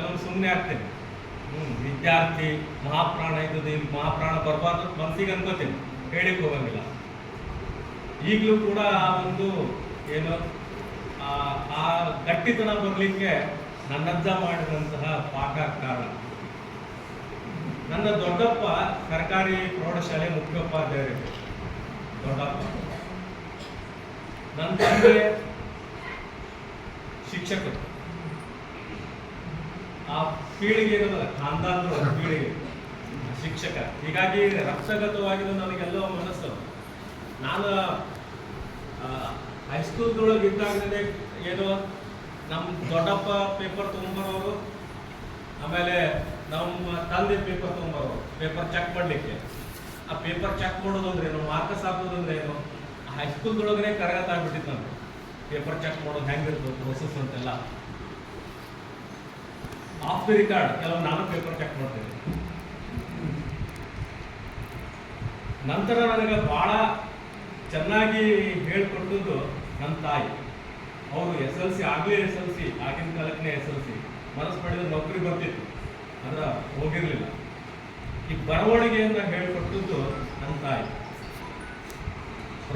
ಕೆಲವೊಂದು ಸುಮ್ಮನೆ ಆಗ್ತೇನೆ. ವಿದ್ಯಾರ್ಥಿ ಮಹಾಪ್ರಾಣ ಇದ್ದದ್ದು ಇಲ್ಲಿ ಮಹಾಪ್ರಾಣ ಬರಬಾರ್ದು ಮನಸ್ಸಿಗೆ ಅನ್ಕೋತೀನಿ, ಹೇಳಿಕ್ಕೆ ಹೋಗಂಗಿಲ್ಲ. ಈಗಲೂ ಕೂಡ ಆ ಒಂದು ಏನು ಆ ಗಟ್ಟಿತನ ಬರಲಿಕ್ಕೆ ನನ್ನಜ್ಜ ಮಾಡಿದಂತಹ ಪಾಠ ಕಾರಣ. ನನ್ನ ದೊಡ್ಡಪ್ಪ ಸರ್ಕಾರಿ ಪ್ರೌಢಶಾಲೆ ಮುಖ್ಯೋಪಾಧ್ಯಾಯರು ದೊಡ್ಡಪ್ಪ. ನನ್ನ ತಂದೆ ಶಿಕ್ಷಕರು. ಆ ಪೀಳಿಗೆ ಇರೋದಲ್ಲ, ಖಾನ್ದಾನ್ರು ಪೀಳಿಗೆ ಶಿಕ್ಷಕ. ಹೀಗಾಗಿ ರಕ್ತಗತವಾಗಿದ್ದು ನನಗೆಲ್ಲೋ ಮನಸ್ಸು. ನಾನು ಹೈಸ್ಕೂಲ್ದೊಳಗೆ ಇದ್ದಾಗಲೇ ಏನೋ ನಮ್ಮ ದೊಡ್ಡಪ್ಪ ಪೇಪರ್ ತೊಗೊಂಬರೋರು, ಆಮೇಲೆ ನಮ್ಮ ತಂದೆ ಪೇಪರ್ ತೊಗೊಂಬರೋರು ಪೇಪರ್ ಚೆಕ್ ಮಾಡಲಿಕ್ಕೆ. ಆ ಪೇಪರ್ ಚೆಕ್ ಮಾಡೋದು ಅಂದ್ರೆ ಏನು, ಮಾರ್ಕಸ್ ಹಾಕೋದು ಅಂದ್ರೆ ಏನು, ಹೈಸ್ಕೂಲ್ದೊಳಗನೆ ಕರಗತ ಆಗ್ಬಿಟ್ಟಿತ್ತು ನಾನು. ಪೇಪರ್ ಚೆಕ್ ಮಾಡೋದು ಹೆಂಗಿರ್ತದೆ ಪ್ರೋಸೆಸ್ ಅಂತೆಲ್ಲ. ಆಫ್ ದಿ ರಿಕಾರ್ಡ್ ಕೆಲವು ನಾನು ಪೇಪರ್ ಚೆಕ್ ಮಾಡ್ತೇನೆ. ನಂತರ ನನಗೆ ಭಾಳ ಚೆನ್ನಾಗಿ ಹೇಳ್ಕೊಟ್ಟದ್ದು ನನ್ನ ತಾಯಿ. ಅವರು SLC ಆಗಲೇ SLC, ಆಗಿನ ಕಾಲಕ್ಕೆ SLC ಮನಸ್ಸು ಮಾಡಿದ್ರೆ ನೌಕರಿ ಬರ್ತಿತ್ತು, ಅಂದ್ರೆ ಹೋಗಿರಲಿಲ್ಲ. ಈ ಬರವಣಿಗೆಯನ್ನು ಹೇಳ್ಕೊಟ್ಟದ್ದು ನನ್ನ ತಾಯಿ.